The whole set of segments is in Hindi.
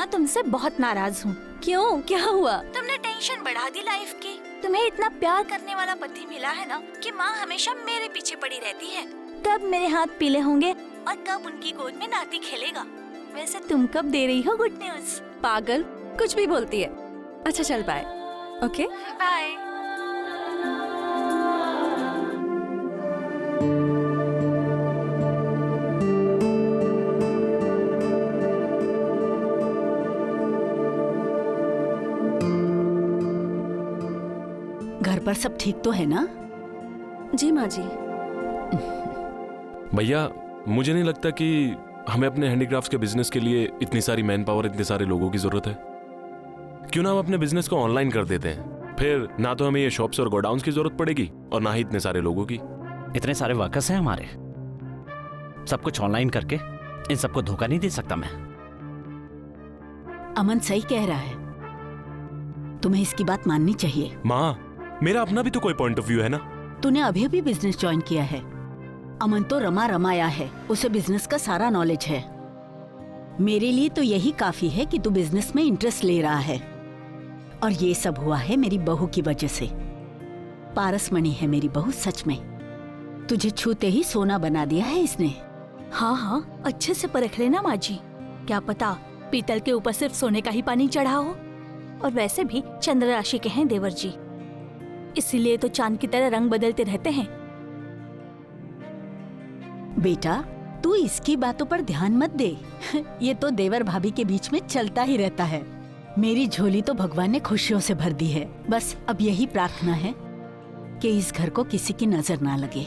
ना तुमसे बहुत नाराज हूँ। क्यों, क्या हुआ? तुमने टेंशन बढ़ा दी लाइफ की। तुम्हें इतना प्यार करने वाला पति मिला है ना कि माँ हमेशा मेरे पीछे पड़ी रहती है। कब मेरे हाथ पीले होंगे और कब उनकी गोद में नाती खेलेगा। वैसे तुम कब दे रही हो गुड न्यूज? पागल, कुछ भी बोलती है। अच्छा चल बाय। Okay bye. घर पर सब ठीक तो है ना? जी माँ जी। भैया मुझे नहीं लगता कि हमें अपने हैंडीक्राफ्ट्स के बिजनेस के लिए इतनी सारी मैन पावर, इतने सारे लोगों की जरूरत है। क्यों ना हम अपने बिजनेस को ऑनलाइन कर देते हैं, फिर ना तो हमें ये शॉप्स और गोडाउन्स की जरूरत पड़ेगी और ना ही इतने सारे लोगों की। इतने सारे वर्कर्स हैं हमारे, सब कुछ ऑनलाइन करके इन सबको धोखा नहीं दे सकता मैं। अमन सही कह रहा है, तुम्हें इसकी बात माननी चाहिए। माँ, मेरा अपना भी तो कोई पॉइंट ऑफ व्यू है ना। तूने अभी अभी बिजनेस ज्वाइन किया है। अमन तो रमाया है, उसे बिजनेस का सारा नॉलेज है। मेरे लिए तो यही काफी है कि तू बिजनेस में इंटरेस्ट ले रहा है। और ये सब हुआ है मेरी बहू की वजह से। पारसमणि है मेरी बहू, सच में तुझे छूते ही सोना बना दिया है इसने। हाँ हाँ, अच्छे से परख लेना माँ जी। क्या पता पीतल के ऊपर सिर्फ सोने का ही पानी चढ़ा हो। और वैसे भी चंद्र राशि के हैं देवर जी, इसीलिए तो चांद की तरह रंग बदलते रहते हैं। बेटा तू इसकी बातों पर ध्यान मत दे। ये तो देवर भाभी के बीच में चलता ही रहता है। मेरी झोली तो भगवान ने खुशियों से भर दी है। बस अब यही प्रार्थना है कि इस घर को किसी की नजर ना लगे।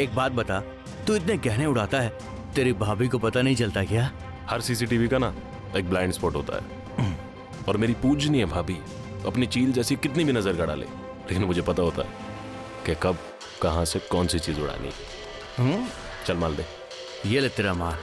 एक बात बता, तू इतने गहने उड़ाता है, तेरी भाभी को पता नहीं चलता क्या? हर सीसीटीवी का ना एक ब्लाइंड स्पॉट होता है। और मेरी पूजनीय भाभी अपनी चील जैसी कितनी भी नजर गड़ा ले, लेकिन मुझे पता होता है कि कब कहां से कौन सी चीज उड़ानी है। चल माल दे। ये ले तेरा माल।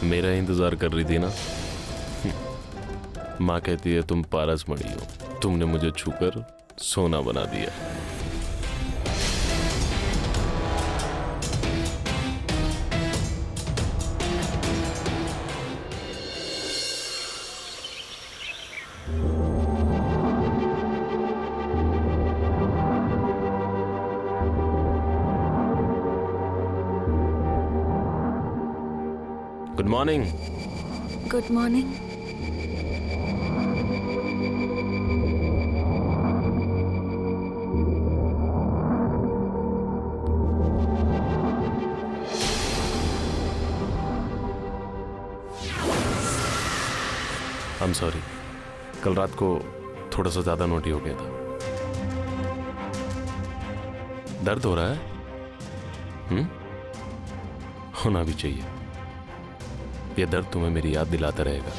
मेरा इंतजार कर रही थी ना। माँ कहती है तुम पारसमणि हो, तुमने मुझे छूकर सोना बना दिया। Good morning. Good morning. I am sorry, कल रात को थोड़ा सा ज्यादा नोटी हो गया था। दर्द हो रहा है? होना भी चाहिए। ये दर्द तुम्हें मेरी याद दिलाता रहेगा।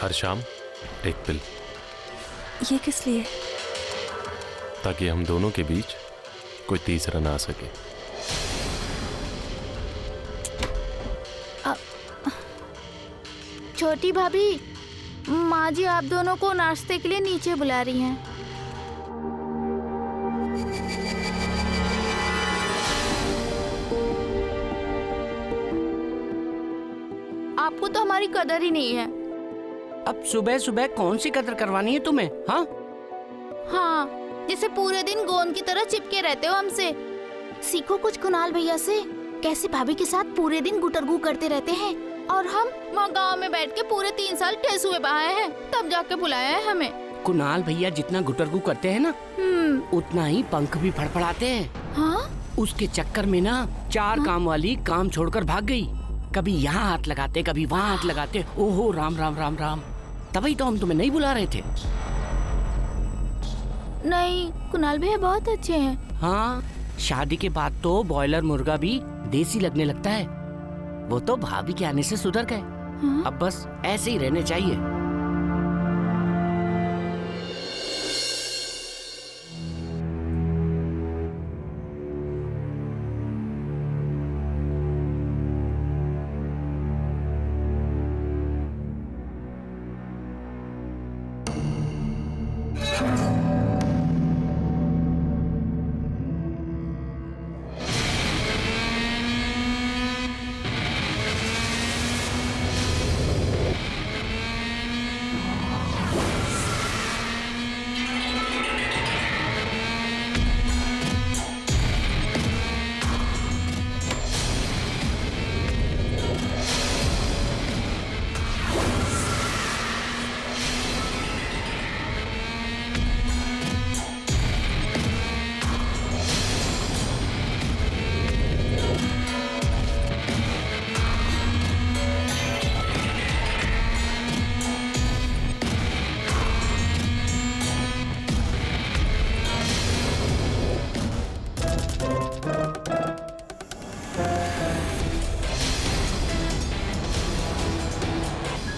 हर शाम एक पिल, ये किस लिए? ताकि हम दोनों के बीच कोई तीसरा ना आ सके। छोटी भाभी, माँ जी आप दोनों को नाश्ते के लिए नीचे बुला रही हैं। आपको तो हमारी कदर ही नहीं है। अब सुबह सुबह कौन सी कदर करवानी है तुम्हें? हाँ हाँ, जैसे पूरे दिन गोंद की तरह चिपके रहते हो हमसे। सीखो कुछ कुणाल भैया से, कैसे भाभी के साथ पूरे दिन गुटरगू करते रहते हैं, और हम वहाँ गाँव में बैठ के पूरे 3 साल ठेसुए बहाए हैं, तब जाके बुलाया है हमें। कुणाल भैया जितना गुटरगू करते हैं ना, उतना ही पंख भी फड़फड़ाते हैं। हाँ? उसके चक्कर में ना 4 काम वाली काम छोड़कर भाग गई। कभी यहाँ हाथ लगाते, कभी वहाँ हाथ लगाते। ओहो राम राम राम राम। तभी तो हम तुम्हें नहीं बुला रहे थे। नहीं, कुणाल भैया बहुत अच्छे हैं। हाँ, शादी के बाद तो बॉयलर मुर्गा भी देसी लगने लगता है। वो तो भाभी के आने से सुधर गए। हाँ? अब बस ऐसे ही रहने चाहिए।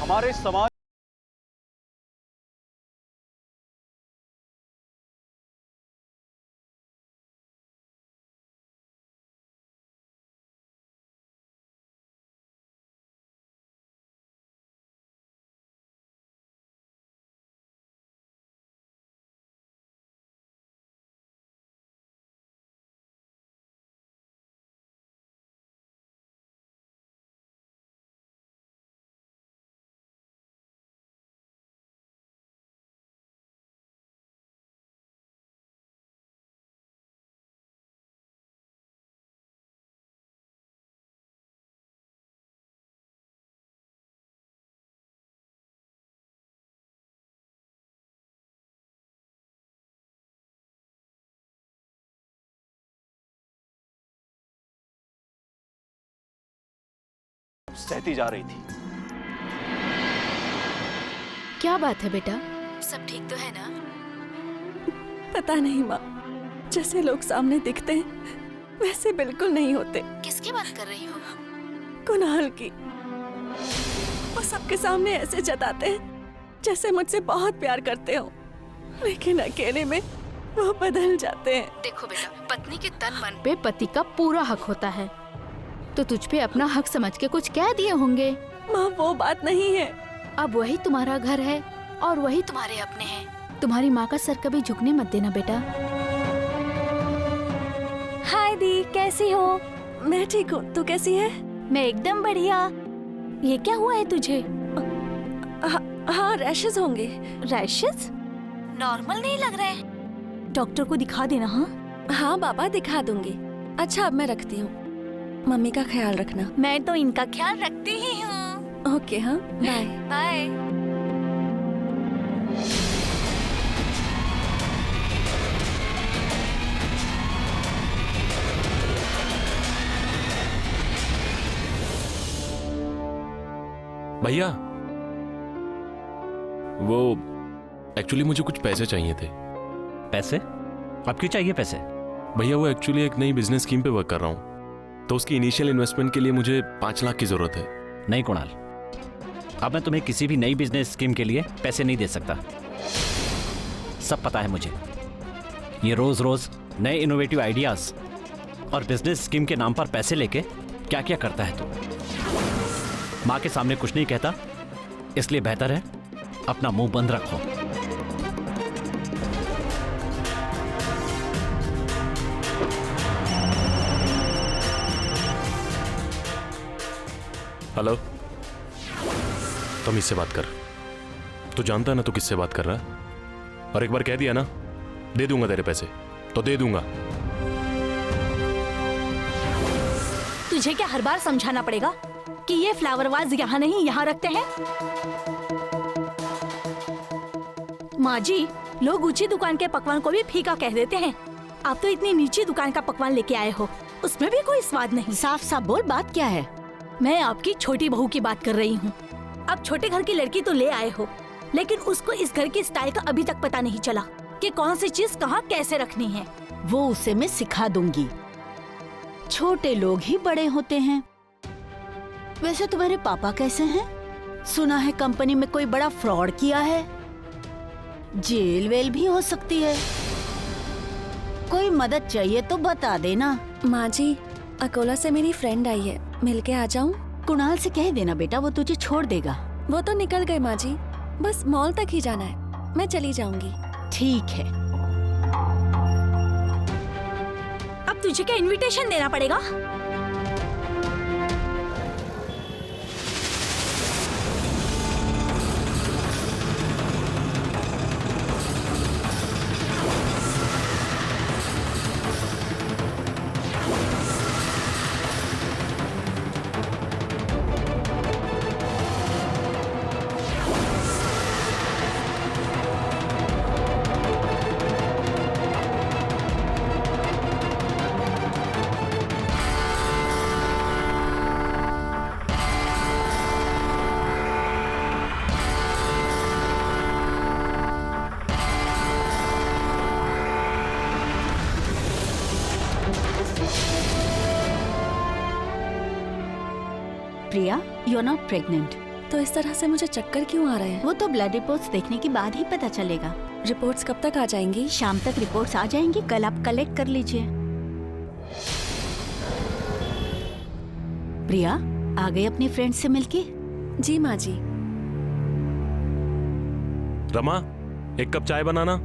हमारे समाज सहती जा रही थी। क्या बात है बेटा, सब ठीक तो है ना? पता नहीं माँ, जैसे लोग सामने दिखते हैं वैसे बिल्कुल नहीं होते। किसकी बात कर रही हो? कुणाल की। वो सबके सामने ऐसे जताते हैं जैसे मुझसे बहुत प्यार करते हो, लेकिन अकेले में वो बदल जाते हैं। देखो बेटा, पत्नी के तन मन पे पति का पूरा हक होता है, तो तुझ पे अपना हक समझ के कुछ कह दिए होंगे। माँ वो बात नहीं है। अब वही तुम्हारा घर है और वही तुम्हारे अपने हैं। तुम्हारी माँ का सर कभी झुकने मत देना बेटा। हाय दी, कैसी हो? मैं ठीक हूँ, तू कैसी है? मैं एकदम बढ़िया। ये क्या हुआ है तुझे? हाँ, रैशेस होंगे। रैशेस? नॉर्मल नहीं लग रहे। डॉक्टर को दिखा देना। हाँ हाँ बाबा, दिखा दूंगी। अच्छा अब मैं रखती हूँ, मम्मी का ख्याल रखना। मैं तो इनका ख्याल रखती ही हूँ। ओके, हाँ बाय। बाय। भैया, वो एक्चुअली मुझे कुछ पैसे चाहिए थे। पैसे? अब क्यों चाहिए पैसे? भैया वो एक्चुअली एक नई बिजनेस स्कीम पे वर्क कर रहा हूँ, तो उसकी इनिशियल इन्वेस्टमेंट के लिए मुझे 5 लाख की जरूरत है। नहीं कुणाल, अब मैं तुम्हें किसी भी नई बिजनेस स्कीम के लिए पैसे नहीं दे सकता। सब पता है मुझे, ये रोज रोज नए इनोवेटिव आइडियाज और बिजनेस स्कीम के नाम पर पैसे लेके क्या क्या करता है तू। माँ के सामने कुछ नहीं कहता, इसलिए बेहतर है अपना मुंह बंद रखो। हेलो, तमीज से बात कर। तू जानता है ना तू किससे बात कर रहा है, और एक बार कह दिया ना दे दूंगा तेरे पैसे तो दे दूंगा। तुझे क्या हर बार समझाना पड़ेगा कि ये फ्लावर वाज यहाँ नहीं यहाँ रखते हैं? माँ जी, लोग ऊंची दुकान के पकवान को भी फीका कह देते हैं। आप तो इतनी नीची दुकान का पकवान लेके आए हो, उसमें भी कोई स्वाद नहीं। साफ साफ बोल, बात क्या है? मैं आपकी छोटी बहू की बात कर रही हूँ। आप छोटे घर की लड़की तो ले आए हो, लेकिन उसको इस घर की स्टाइल का अभी तक पता नहीं चला कि कौन सी चीज कहाँ कैसे रखनी है। वो उसे मैं सिखा दूंगी। छोटे लोग ही बड़े होते हैं। वैसे तुम्हारे पापा कैसे हैं? सुना है कंपनी में कोई बड़ा फ्रॉड किया है, जेल वेल भी हो सकती है। कोई मदद चाहिए तो बता देना। माँ जी, अकोला से मेरी फ्रेंड आई है, मिलके आ जाऊं? कुणाल से कह देना बेटा, वो तुझे छोड़ देगा। वो तो निकल गए माँ जी, बस मॉल तक ही जाना है, मैं चली जाऊंगी। ठीक है। अब तुझे क्या इनविटेशन देना पड़ेगा? प्रिया, यू आर नॉट प्रेग्नेंट। तो इस तरह से मुझे चक्कर क्यों आ रहे हैं? वो तो ब्लड रिपोर्ट्स देखने के बाद ही पता चलेगा। रिपोर्ट्स कब तक आ जाएंगी? शाम तक रिपोर्ट्स आ जाएंगी, कल आप कलेक्ट कर लीजिए। प्रिया, आ गई अपनी फ्रेंड से मिलके? जी माँ जी। रमा, एक कप चाय बनाना।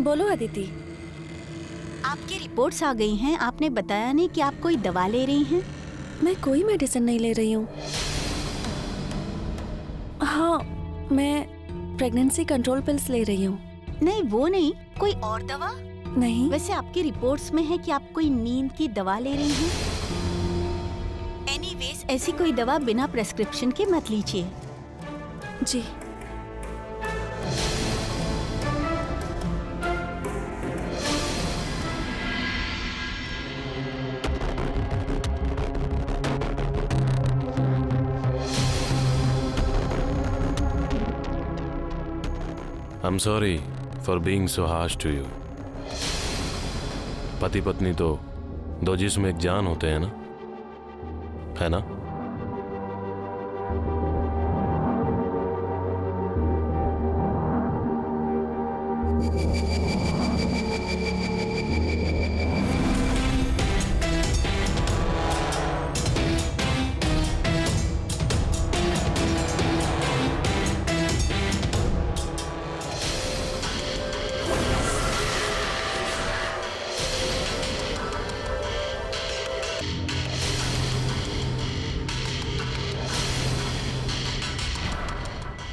बोलो अदिति। आपकी रिपोर्ट्स आ गई हैं। आपने बताया नहीं कि आप कोई दवा ले रही हैं। मैं कोई मेडिसिन नहीं ले रही हूँ। हाँ, मैं प्रेगनेंसी कंट्रोल पिल्स ले रही हूँ। नहीं, वो नहीं, कोई और दवा? नहीं। वैसे आपकी रिपोर्ट्स में है कि आप कोई नींद की दवा ले रही हैं। एनीवेज, ऐसी कोई दवा बिना प्रेस्क्रिप्शन के मत लीजिए। जी। I'm sorry for being so harsh to you. पति पत्नी तो दो जिस्म एक जान होते हैं ना, है ना?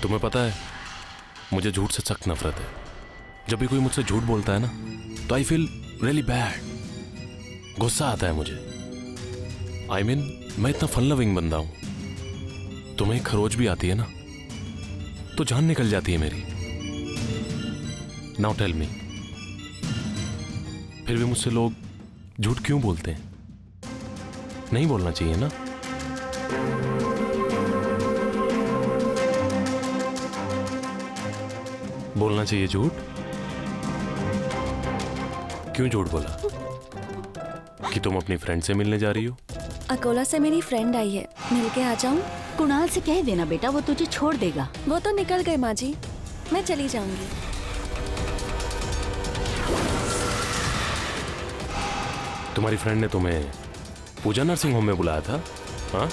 तुम्हें पता है, मुझे झूठ से सख्त नफरत है। जब भी कोई मुझसे झूठ बोलता है ना, तो आई फील रियली बैड। गुस्सा आता है मुझे। I mean, मैं इतना फन लविंग बंदा हूं। तुम्हें खरोच भी आती है ना, तो जान निकल जाती है मेरी। नाउ टेल मी, फिर भी मुझसे लोग झूठ क्यों बोलते हैं? नहीं बोलना चाहिए ना? बोलना चाहिए झूठ। क्यों झूठ बोला? कि तुम अपनी फ्रेंड से मिलने जा रही हो? अकोला से मेरी फ्रेंड आई है, मिलके आ जाऊं? कुणाल से कह देना बेटा, वो तुझे छोड़ देगा। वो तो निकल गए माँ जी, मैं चली जाऊंगी। तुम्हारी फ्रेंड ने तुम्हें पूजा नर्सिंग होम में बुलाया था? हाँ?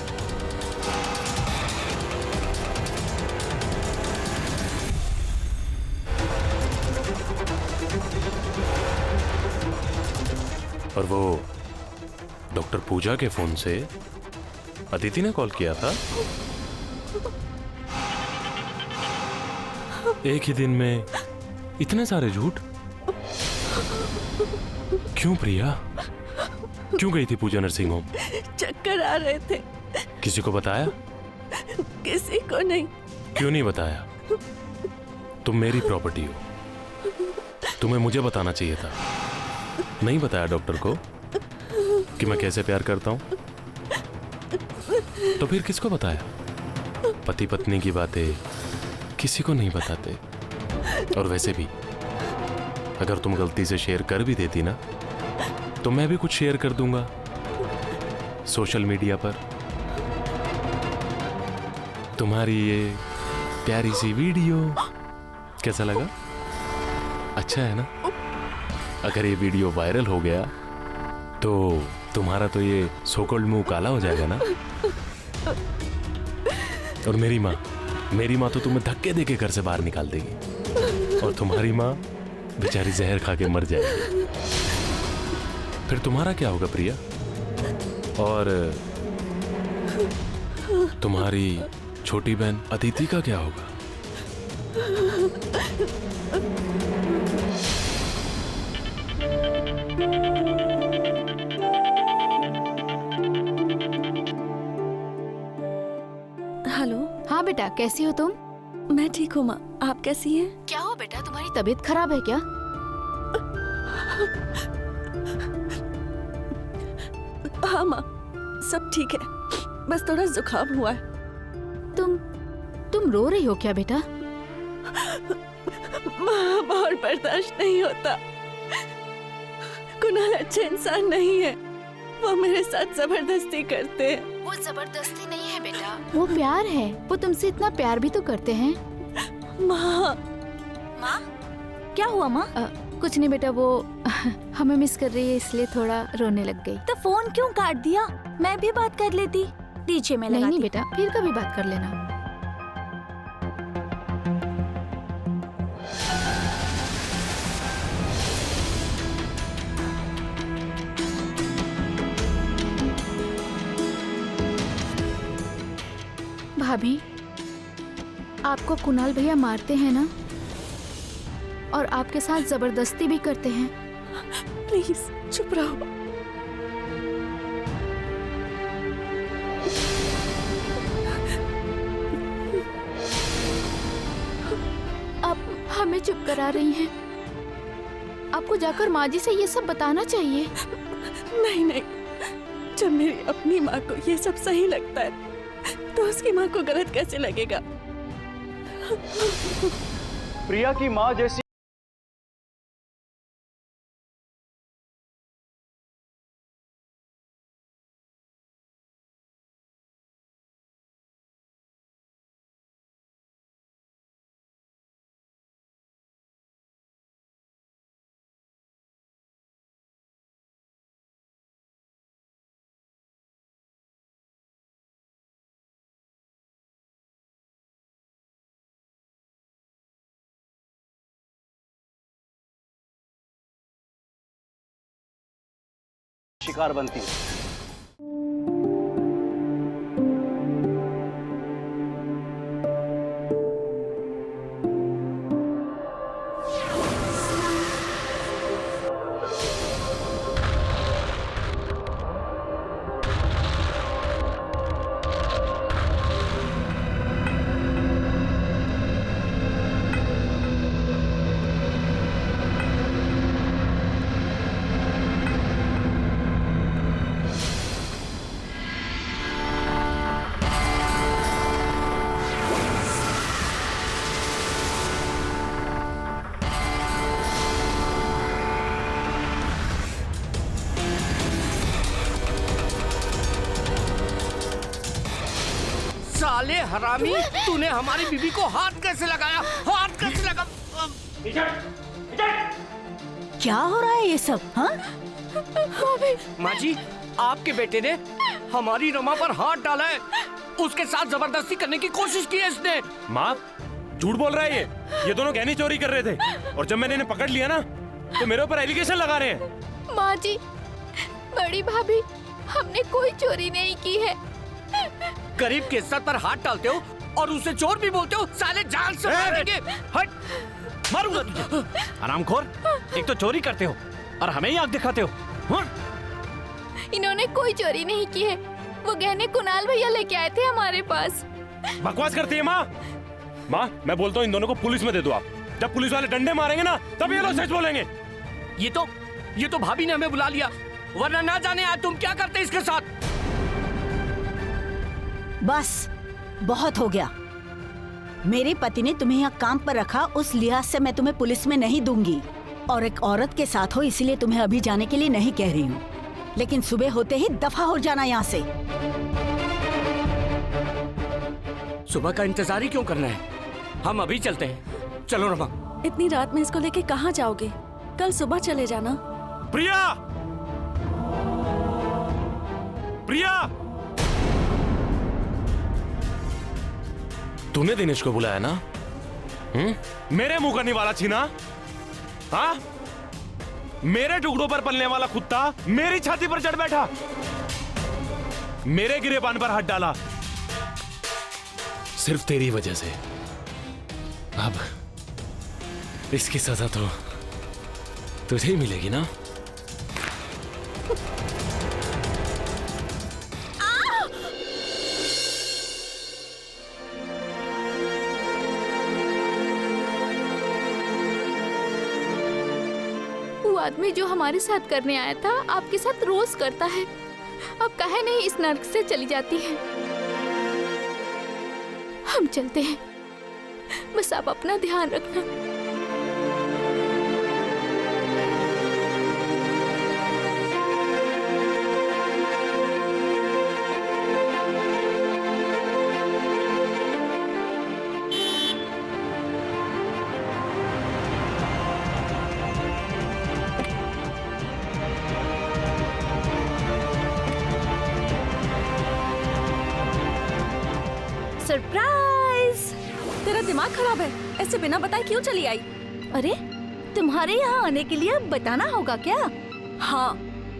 और वो डॉक्टर पूजा के फोन से अदिति ने कॉल किया था? एक ही दिन में इतने सारे झूठ? क्यों प्रिया? क्यों गई थी पूजा नर्सिंग होम? चक्कर आ रहे थे। किसी को बताया? किसी को नहीं। क्यों नहीं बताया? तुम मेरी प्रॉपर्टी हो, तुम्हें मुझे बताना चाहिए था। नहीं बताया डॉक्टर को कि मैं कैसे प्यार करता हूं? तो फिर किसको बताया? पति पत्नी की बातें किसी को नहीं बताते। और वैसे भी अगर तुम गलती से शेयर कर भी देती ना, तो मैं भी कुछ शेयर कर दूंगा सोशल मीडिया पर। तुम्हारी ये प्यारी सी वीडियो कैसा लगा? अच्छा है ना? अगर ये वीडियो वायरल हो गया तो तुम्हारा तो ये सोकोल्ड मुंह काला हो जाएगा ना। और मेरी माँ तो तुम्हें धक्के देके घर से बाहर निकाल देगी। और तुम्हारी माँ बेचारी जहर खा के मर जाएगी। फिर तुम्हारा क्या होगा प्रिया? और तुम्हारी छोटी बहन अदिति का क्या होगा? हेलो। हाँ बेटा, कैसी हो तुम? मैं ठीक हूँ माँ, आप कैसी हैं? क्या हो बेटा, तुम्हारी तबीयत खराब है क्या? हाँ माँ, सब ठीक है, बस थोड़ा जुकाम हुआ है। तुम रो रही हो क्या बेटा? माँ, बहुत बर्दाश्त नहीं होता। कुणाल अच्छे इंसान नहीं है, वो मेरे साथ जबरदस्ती करते हैं। वो जबरदस्ती नहीं है बेटा, वो प्यार है। वो तुमसे इतना प्यार भी तो करते हैं। माँ, माँ, क्या हुआ माँ? कुछ नहीं बेटा, वो हमें मिस कर रही है इसलिए थोड़ा रोने लग गई। तो फोन क्यों काट दिया? मैं भी बात कर लेती। डीजे में नहीं लगाती। बेटा, फिर कभी बात कर लेना। भाभी, आपको कुणाल भैया मारते हैं ना? और आपके साथ जबरदस्ती भी करते हैं। प्लीज चुप रहो। आप हमें चुप करा रही हैं। आपको जाकर माँ जी से ये सब बताना चाहिए। नहीं नहीं, जब मेरी अपनी माँ को ये सब सही लगता है तो उसकी माँ को गलत कैसे लगेगा? प्रिया की माँ जैसी शिकार बनती है। साले हरामी, तूने हमारी बीबी को हाथ कैसे लगाया? हाथ कैसे लगा? क्या हो रहा है ये सब? हाँ, माँ जी, आपके बेटे ने हमारी रमा पर हाथ डाला है। उसके साथ जबरदस्ती करने की कोशिश की है इसने। माँ झूठ बोल रहा है ये दोनों गहने चोरी कर रहे थे और जब मैंने इन्हें पकड़ लिया ना तो मेरे ऊपर एलिगेशन लगा रहे हैं। माँ जी, बड़ी भाभी, हमने कोई चोरी नहीं की है। गरीब के इज्जत पर हाथ डालते हो और उसे चोर भी बोलते हो। साले जान से मारेंगे। हट, मारूंगा तुझे। हरामखोर, एक तो चोरी करते हो और हमें ही आग दिखाते हो। हाँ? इन्होंने कोई चोरी नहीं की है। वो गहने कुणाल भैया लेके आए थे हमारे पास। बकवास करती है माँ। माँ मैं बोलता हूँ इन दोनों को पुलिस में दे दो आप। जब पुलिस वाले डंडे मारेंगे ना तब ये लोग सच बोलेंगे। ये तो भाभी ने हमें बुला लिया, वरना ना जाने आज तुम क्या करते इसके साथ। बस बहुत हो गया। मेरे पति ने तुम्हें यहाँ काम पर रखा, उस लिहाज से मैं तुम्हें पुलिस में नहीं दूंगी। और एक औरत के साथ हो इसलिए तुम्हें अभी जाने के लिए नहीं कह रही हूँ, लेकिन सुबह होते ही दफा हो जाना यहाँ से। सुबह का इंतजार ही क्यों करना है, हम अभी चलते हैं। चलो रमा। इतनी रात में इसको लेके कहाँ जाओगे? कल सुबह चले जाना। प्रिया, प्रिया, तूने दिनेश को बुलाया ना? मेरे मुंह का निवाला छीना? हाँ? मेरे टुकड़ों पर पलने वाला कुत्ता मेरी छाती पर चढ़ बैठा, मेरे गिरेबान पर हाथ डाला, सिर्फ तेरी वजह से। अब इसकी सजा तो तुझे ही मिलेगी ना? वो आदमी जो हमारे साथ करने आया था आपके साथ रोज करता है। अब काहे नहीं इस नर्क से चली जाती है। हम चलते हैं, बस आप अपना ध्यान रखना। सरप्राइज! तेरा दिमाग खराब है, ऐसे बिना बताए क्यों चली आई? अरे तुम्हारे यहाँ आने के लिए बताना होगा क्या? हाँ,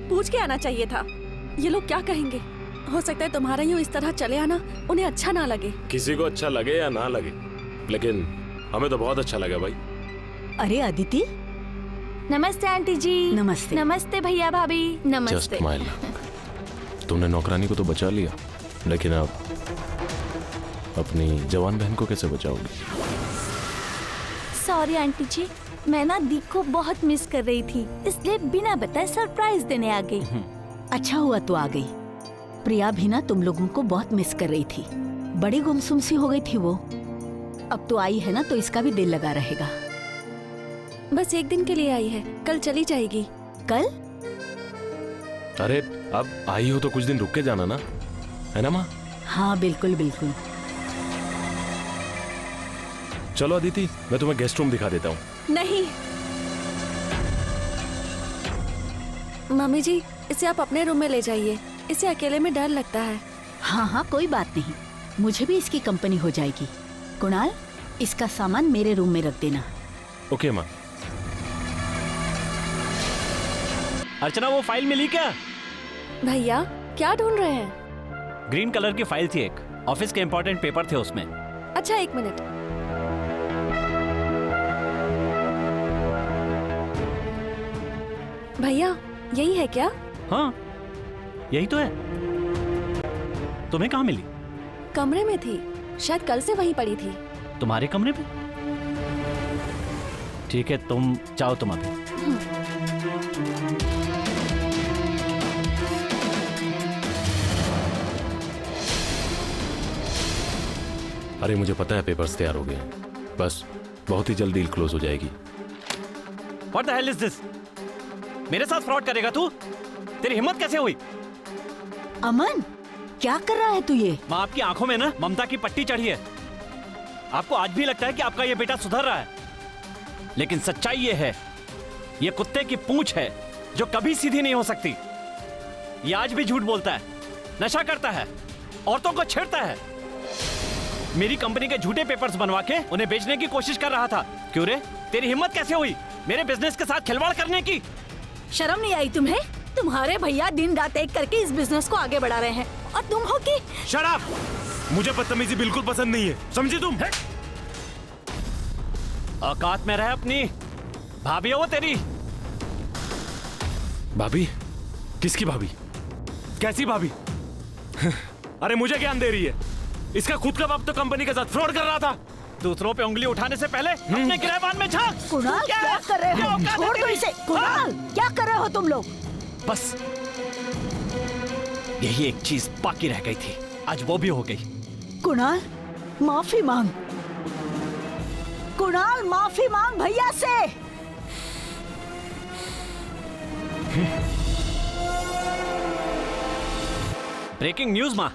पूछ के आना चाहिए था। ये लोग क्या कहेंगे? हो सकता है तुम्हारा यूँ इस तरह चले आना उन्हें अच्छा ना लगे। किसी को अच्छा लगे या ना लगे, लेकिन हमें तो बहुत अच्छा लगा भाई। अरे अदिति, नमस्ते आंटी जी। नमस्ते। नमस्ते भैया भाभी। नमस्ते। Just my luck. तुमने नौकरानी को तो बचा लिया, लेकिन अब अपनी जवान बहन को कैसे बचाओगी? सॉरी आंटी जी, मैं ना दी को बहुत मिस कर रही थी, इसलिए बिना बताए सरप्राइज देने आ गई। अच्छा हुआ तू आ गई। प्रिया भी ना तुम लोगों को बहुत मिस कर रही थी, बड़ी गुमसुम सी हो गई थी वो। अब तो आई है ना तो इसका भी दिल लगा रहेगा। बस एक दिन के लिए आई है, कल चली जाएगी। कल? अरे अब आई हो तो कुछ दिन रुक के जाना ना, है ना माँ? हाँ बिल्कुल बिल्कुल। चलो अदिति, मैं तुम्हें गेस्ट रूम दिखा देता हूँ। नहीं मम्मी जी, इसे आप अपने रूम में ले जाइए, इसे अकेले में डर लगता है। हाँ हाँ कोई बात नहीं, मुझे भी इसकी कंपनी हो जाएगी। कुणाल, इसका सामान मेरे रूम में रख देना। ओके माँ। अर्चना, वो फाइल मिली क्या? भैया क्या ढूंढ रहे हैं? ग्रीन कलर की फाइल थी एक, ऑफिस के इंपॉर्टेंट पेपर थे उसमें। अच्छा एक मिनट। भैया यही है क्या? हाँ यही तो है। तुम्हें कहाँ मिली? कमरे में थी, शायद कल से वहीं पड़ी थी। तुम्हारे कमरे पे? ठीक है, तुम जाओ तुम अभी। अरे मुझे पता है पेपर्स तैयार हो गए हैं, बस बहुत ही जल्द डील क्लोज हो जाएगी। What the hell is this? मेरे साथ फ्रॉड करेगा तू? तेरी हिम्मत कैसे हुई? अमन, क्या कर रहा है तू ये? माँ, आपकी आंखों में ना ममता की पट्टी चढ़ी है। आपको आज भी लगता है कि आपका ये बेटा सुधर रहा है, लेकिन सच्चाई ये है, ये कुत्ते की पूंछ है जो कभी सीधी नहीं हो सकती। ये आज भी झूठ बोलता है, नशा करता है, औरतों को छेड़ता है। मेरी कंपनी के झूठे पेपर्स बनवा के उन्हें बेचने की कोशिश कर रहा था। क्यों रे, तेरी हिम्मत कैसे हुई मेरे बिजनेस के साथ खिलवाड़ करने की? शर्म नहीं आई तुम्हें? तुम्हारे भैया दिन रात एक करके इस बिजनेस को आगे बढ़ा रहे हैं और तुम हो कि शराब। मुझे बदतमीजी बिल्कुल पसंद नहीं है, समझी तुम? औकात में रह अपनी। भाभी है वो तेरी। भाभी? किसकी भाभी? कैसी भाभी? अरे मुझे ज्ञान दे रही है? इसका खुद का बाप तो कंपनी के साथ फ्रॉड कर रहा था। दूसरों पे उंगली उठाने से पहले अपने गिरहबान में झांक। कुणाल क्या कर रहे हो? छोड़ दो इसे। कुणाल क्या कर रहे हो तुम लोग? बस यही एक चीज बाकी रह गई थी, आज वो भी हो गई। कुणाल माफी मांग। कुणाल माफी मांग भैया से। ब्रेकिंग न्यूज माँ,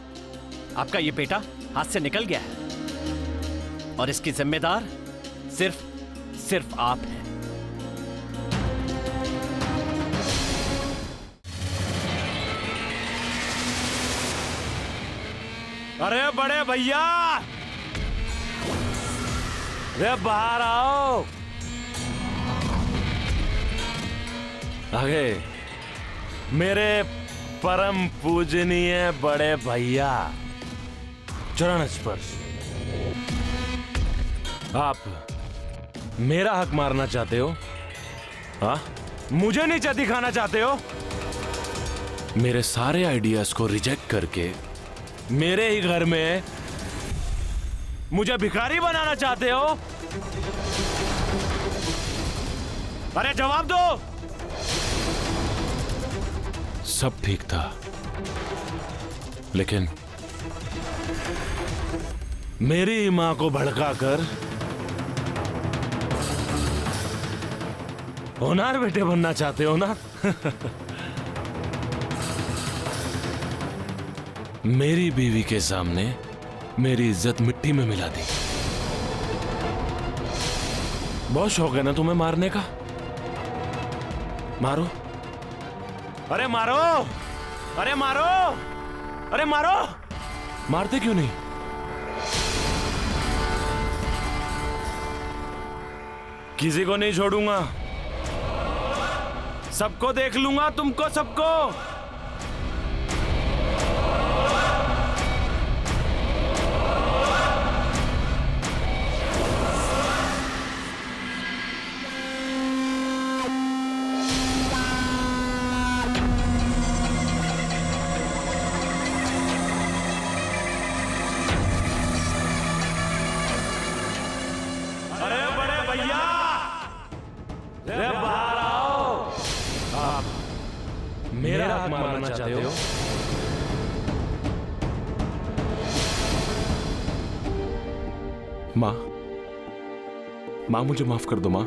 आपका ये बेटा हाथ से निकल गया है और इसकी जिम्मेदार सिर्फ आप हैं। अरे बड़े भैया, रे बाहर आओ। आगे मेरे परम पूजनीय बड़े भैया, चरण स्पर्श। आप मेरा हक मारना चाहते हो? हाँ, मुझे नीचा दिखाना चाहते हो? मेरे सारे आइडियाज को रिजेक्ट करके मेरे ही घर में मुझे भिखारी बनाना चाहते हो? अरे जवाब दो। सब ठीक था, लेकिन मेरी मां को भड़काकर होनार बेटे बनना चाहते हो ना? मेरी बीवी के सामने मेरी इज्जत मिट्टी में मिला दी। बहुत शौक है ना तुम्हें मारने का? मारो, अरे मारो, अरे मारो, अरे मारो। मारते क्यों नहीं? किसी को नहीं छोड़ूंगा, सबको देख लूंगा, तुमको सबको। मेरा हक मारना चाहते हो? माँ, माँ मुझे माफ कर दो माँ,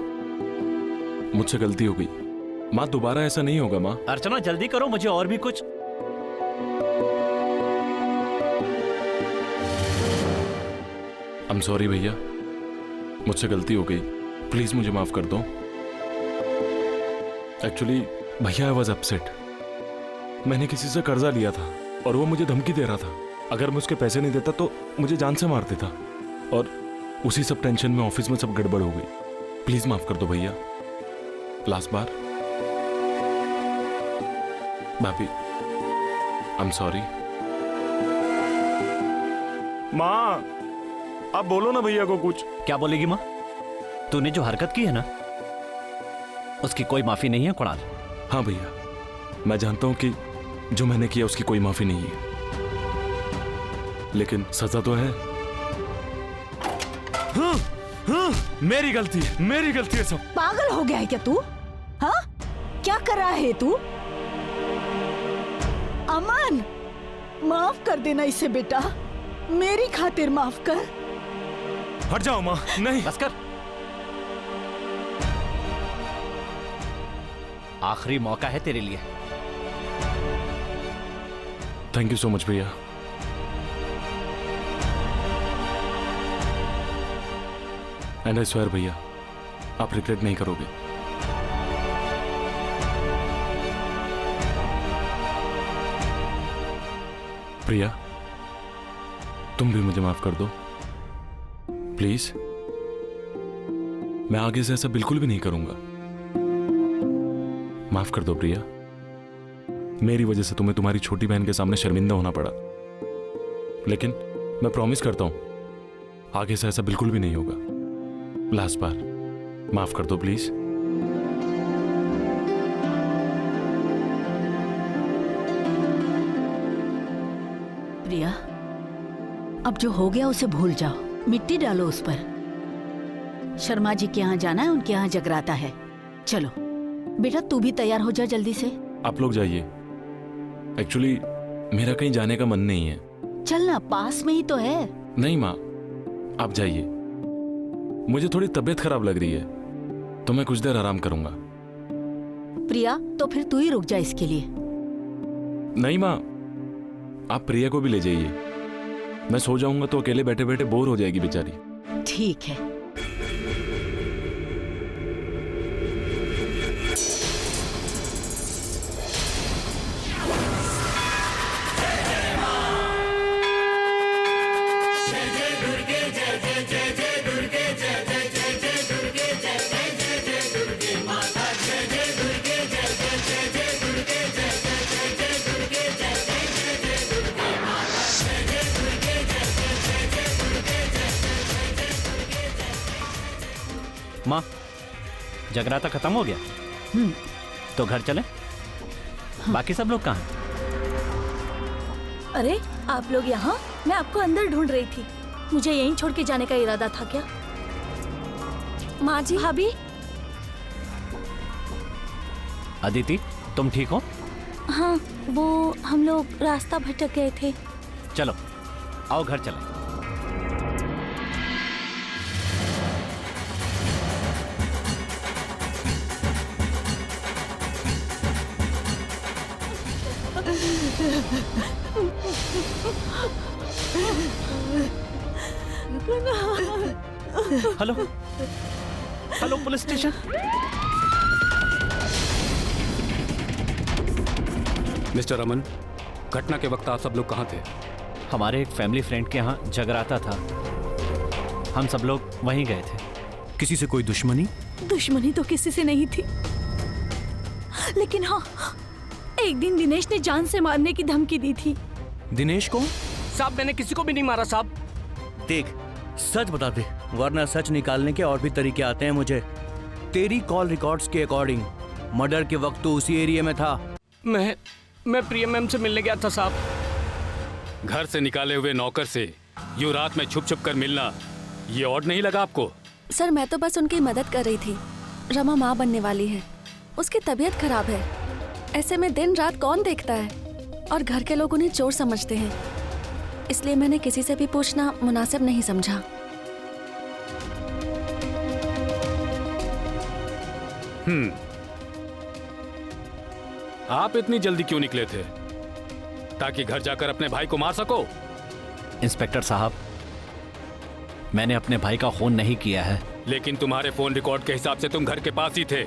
मुझसे गलती हो गई। माँ दोबारा ऐसा नहीं होगा माँ। अर्चना जल्दी करो, मुझे और भी कुछ। आई एम सॉरी भैया, मुझसे गलती हो गई, प्लीज मुझे माफ कर दो। एक्चुअली भैया आई वॉज अपसेट। मैंने किसी से कर्जा लिया था और वो मुझे धमकी दे रहा था, अगर मैं उसके पैसे नहीं देता तो मुझे जान से मार देता, और उसी सब टेंशन में ऑफिस में सब गड़बड़ हो गई। प्लीज माफ कर दो भैया, लास्ट बार। भाभी आई एम सॉरी। माँ आप बोलो ना भैया को कुछ। क्या बोलेगी माँ? तूने जो हरकत की है ना, उसकी कोई माफी नहीं है कुणाल। हाँ भैया, मैं जानता हूं कि जो मैंने किया उसकी कोई माफी नहीं है, लेकिन सजा तो है। हाँ, हाँ, मेरी गलती है सब। पागल हो गया है क्या तू? हाँ, क्या कर रहा है तू? अमन, माफ कर देना इसे बेटा, मेरी खातिर माफ कर। हट जाओ माँ। नहीं, बस कर। आखिरी मौका है तेरे लिए। थैंक यू सो मच भैया। एंड आई स्वेयर भैया, आप रिग्रेट नहीं करोगे। प्रिया, तुम भी मुझे माफ कर दो प्लीज। मैं आगे से ऐसा बिल्कुल भी नहीं करूंगा। माफ कर दो प्रिया, मेरी वजह से तुम्हें तुम्हारी छोटी बहन के सामने शर्मिंदा होना पड़ा, लेकिन मैं प्रॉमिस करता हूं आगे से ऐसा बिल्कुल भी नहीं होगा। लास्ट बार माफ कर दो प्लीज। प्रिया, अब जो हो गया उसे भूल जाओ, मिट्टी डालो उस पर। शर्मा जी के यहाँ जाना है, उनके यहाँ जगराता है। चलो बेटा, तू भी तैयार हो जा जल्दी से। आप लोग जाइए, एक्चुअली मेरा कहीं जाने का मन नहीं है। चल ना, पास में ही तो है। नहीं माँ, आप जाइए, मुझे थोड़ी तबीयत खराब लग रही है, तो मैं कुछ देर आराम करूंगा। प्रिया, तो फिर तू ही रुक जा इसके लिए। नहीं माँ, आप प्रिया को भी ले जाइए। मैं सो जाऊंगा तो अकेले बैठे बैठे बोर हो जाएगी बेचारी। ठीक है। माँ, जगराता खत्म हो गया? तो घर चले? बाकी सब लोग कहाँ हैं? अरे आप लोग यहाँ? मैं आपको अंदर ढूंढ रही थी। मुझे यहीं छोड़ के जाने का इरादा था क्या? माँ जी, भाभी। अदिति, तुम ठीक हो? हाँ, वो हम लोग रास्ता भटक गए थे। चलो आओ घर चले। Hello hello, police station. Mister Raman, घटना के वक्त आप सब लोग कहाँ थे? हमारे एक फैमिली फ्रेंड के यहाँ जगराता था, हम सब लोग वहीं गए थे। किसी से कोई दुश्मनी? दुश्मनी तो किसी से नहीं थी, लेकिन हाँ, एक दिन दिनेश ने जान से मारने की धमकी दी थी। दिनेश को? साहब, मैंने किसी को भी नहीं मारा साहब। देख, सच बता दे, वरना सच निकालने के और भी तरीके आते हैं मुझे। तेरी कॉल रिकॉर्ड्स के अकॉर्डिंग मर्डर के वक्त तो उसी एरिया में था। मैं प्रिया मैम से मिलने गया था साहब। घर से निकाले हुए नौकर से यूं रात में छुप छुप कर मिलना, ये ऑड नहीं लगा आपको? सर, मैं तो बस उनकी मदद कर रही थी। रमा माँ बनने वाली है, उसकी तबीयत खराब है। ऐसे में दिन रात कौन देखता है, और घर के लोग उन्हें चोर समझते हैं, इसलिए मैंने किसी से भी पूछना मुनासिब नहीं समझा। आप इतनी जल्दी क्यों निकले थे? ताकि घर जाकर अपने भाई को मार सको? इंस्पेक्टर साहब, मैंने अपने भाई का खून नहीं किया है। लेकिन तुम्हारे फोन रिकॉर्ड के हिसाब से तुम घर के पास ही थे।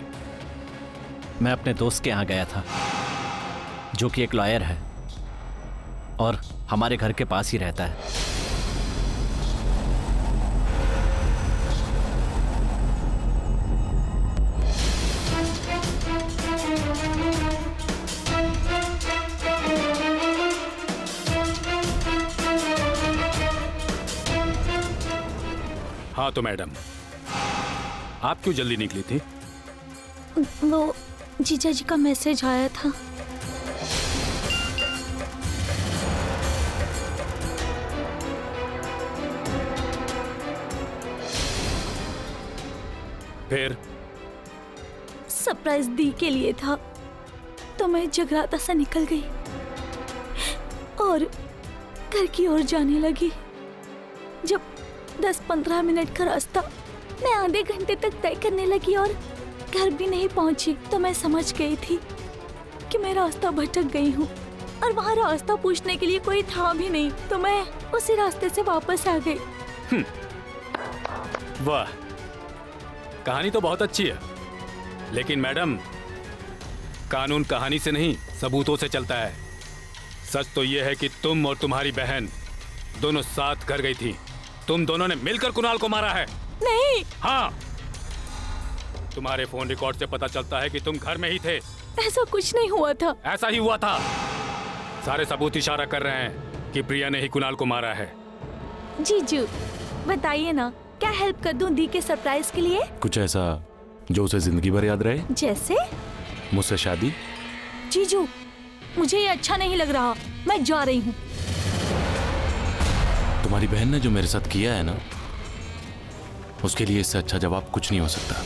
मैं अपने दोस्त के यहाँ गया था, जो कि एक लॉयर है और हमारे घर के पास ही रहता है। हाँ तो मैडम, आप क्यों जल्दी निकली थी? वो जीजा जी का मैसेज आया था। फिर? सरप्राइज दी के लिए था, तो मैं जगराता से निकल गई और घर की ओर जाने लगी। जब 10-15 मिनट का रास्ता मैं आधे घंटे तक तय करने लगी और घर भी नहीं पहुंची, तो मैं समझ गई थी कि मैं रास्ता भटक गई हूँ और वहाँ रास्ता पूछने के लिए कोई था भी नहीं, तो मैं उसी रास्ते से वापस आ गई। वाह, कहानी तो बहुत अच्छी है, लेकिन मैडम, कानून कहानी से नहीं सबूतों से चलता है। सच तो यह है कि तुम और तुम्हारी बहन दोनों साथ घर गई थी। तुम दोनों ने मिलकर कुणाल को मारा है। नहीं, हाँ, तुम्हारे फोन रिकॉर्ड से पता चलता है कि तुम घर में ही थे। ऐसा कुछ नहीं हुआ था। ऐसा ही हुआ था। सारे सबूत इशारा कर रहे हैं कि प्रिया ने ही कुणाल को मारा है। जीजू बताइए ना, क्या हेल्प कर दूं दी के सरप्राइज के लिए? कुछ ऐसा जो उसे जिंदगी भर याद रहे। जैसे? मुझसे शादी। जीजू मुझे ये अच्छा नहीं लग रहा, मैं जा रही हूँ। तुम्हारी बहन ने जो मेरे साथ किया है ना, उसके लिए इससे अच्छा जवाब कुछ नहीं हो सकता।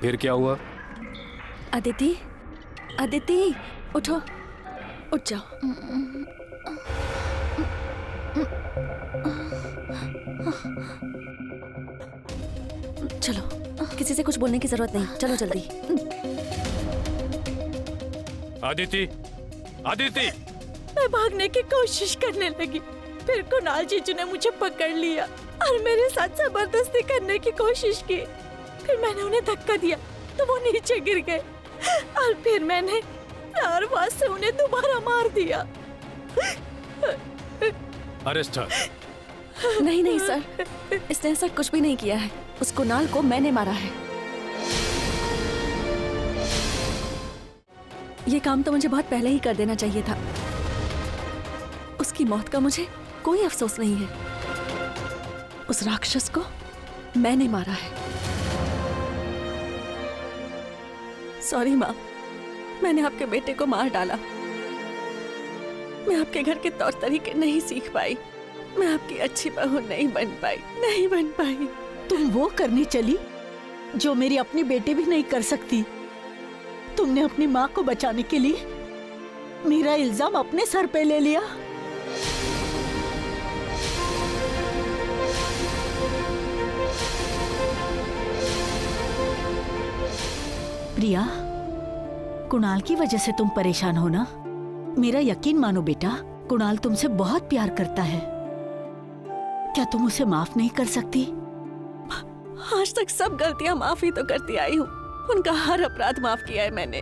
फिर क्या हुआ? अदिति, अदिति, उठो, उठ जाओ। चलो, किसी से कुछ बोलने की जरूरत नहीं, चलो जल्दी। आदिति, आदिति! मैं भागने की कोशिश करने लगी, फिर कुणाल जीजू ने मुझे पकड़ लिया और मेरे साथ जबरदस्ती करने की कोशिश की। फिर मैंने उन्हें धक्का दिया तो वो नीचे गिर गए और फिर मैंने प्यार वास से उन्हें दोबारा मार दिया। Arrest her। नहीं नहीं सर, इसने ऐसा कुछ भी नहीं किया है। उस कुणाल को मैंने मारा है। ये काम तो मुझे बहुत पहले ही कर देना चाहिए था। उसकी मौत का मुझे कोई अफसोस नहीं है। उस राक्षस को मैंने मारा है। सॉरी माँ, मैंने आपके बेटे को मार डाला। मैं आपके घर के तौर तरीके नहीं सीख पाई। मैं आपकी अच्छी बहू नहीं बन पाई। तुम वो करने चली जो मेरी अपनी बेटी भी नहीं कर सकती। तुमने अपनी माँ को बचाने के लिए मेरा इल्जाम अपने सर पे ले लिया। प्रिया, कुणाल की वजह से तुम परेशान हो ना? मेरा यकीन मानो बेटा, कुणाल तुमसे बहुत प्यार करता है। क्या तुम उसे माफ नहीं कर सकती? आज तक सब गलतियां माफ ही तो करती आई हूँ। उनका हर अपराध माफ किया है मैंने।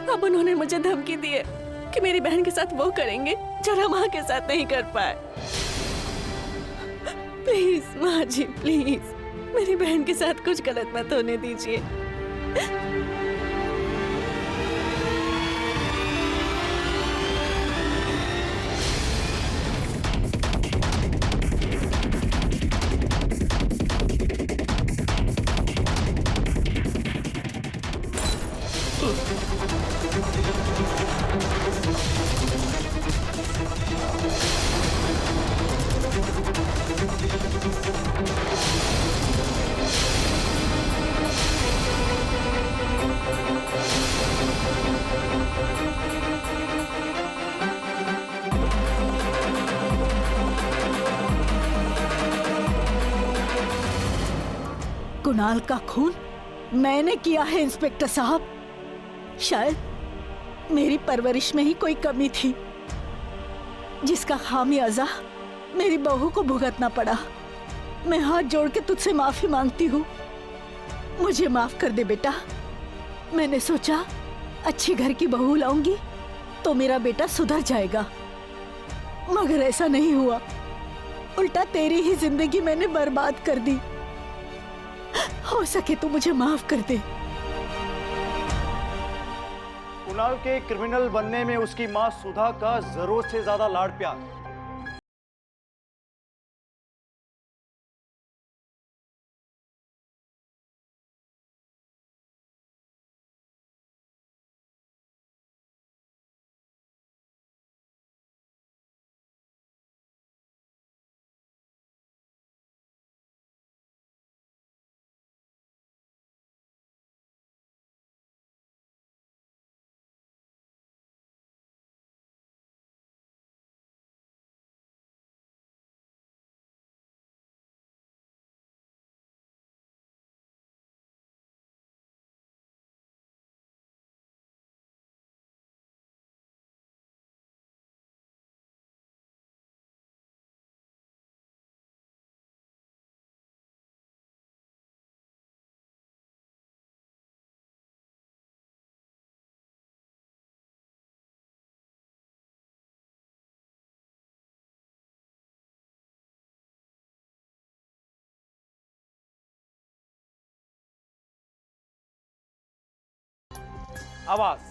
अब उन्होंने मुझे धमकी दी है कि मेरी बहन के साथ वो करेंगे जो रमा के साथ नहीं कर पाए। प्लीज माँ जी, प्लीज मेरी बहन के साथ कुछ गलत मत होने दीजिए। कुणाल का खून मैंने किया है इंस्पेक्टर साहब। शायद मेरी परवरिश में ही कोई कमी थी, जिसका खामियाजा मेरी बहू को भुगतना पड़ा। मैं हाथ जोड़ के तुझसे माफी मांगती हूँ। मुझे माफ कर दे बेटा। मैंने सोचा अच्छी घर की बहू लाऊंगी तो मेरा बेटा सुधर जाएगा, मगर ऐसा नहीं हुआ। उल्टा तेरी ही जिंदगी मैंने बर्बाद कर दी। हो सके तो मुझे माफ कर दे। कुणाल के क्रिमिनल बनने में उसकी मां सुधा का जरूरत से ज्यादा लाड़ प्यार आवाज।